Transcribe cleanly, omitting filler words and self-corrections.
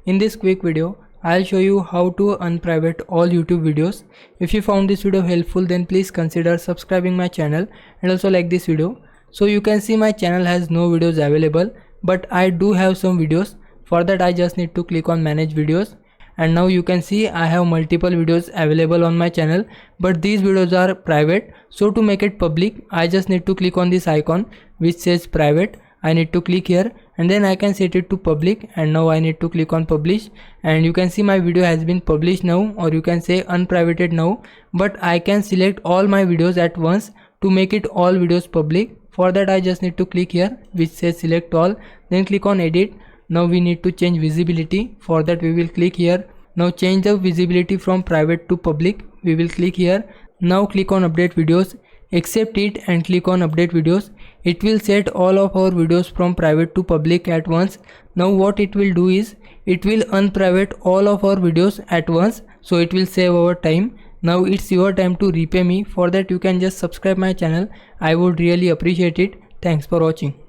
In this quick video, I'll show you how to unprivate all YouTube videos. If you found this video helpful, then please consider subscribing my channel and also like this video. So you can see my channel has no videos available, but I do have some videos. For that I just need to click on manage videos, and now you can see I have multiple videos available on my channel, but these videos are private. So to make it public, I just need to click on this icon which says private. I need to click here and then I can set it to public, and now I need to click on publish, and you can see my video has been published now, or you can say unprivated now. But I can select all my videos at once to make it all videos public. For that I just need to click here which says select all, then click on edit. Now we need to change visibility. For that we will click here. Now change the visibility from private to public. We will click here. Now click on update videos, accept it and click on update videos. It will set all of our videos from private to public at once. Now what it will do is it will unprivate all of our videos at once, so it will save our time. Now it's your time to repay me. For that you can just subscribe my channel. I would really appreciate it. Thanks for watching.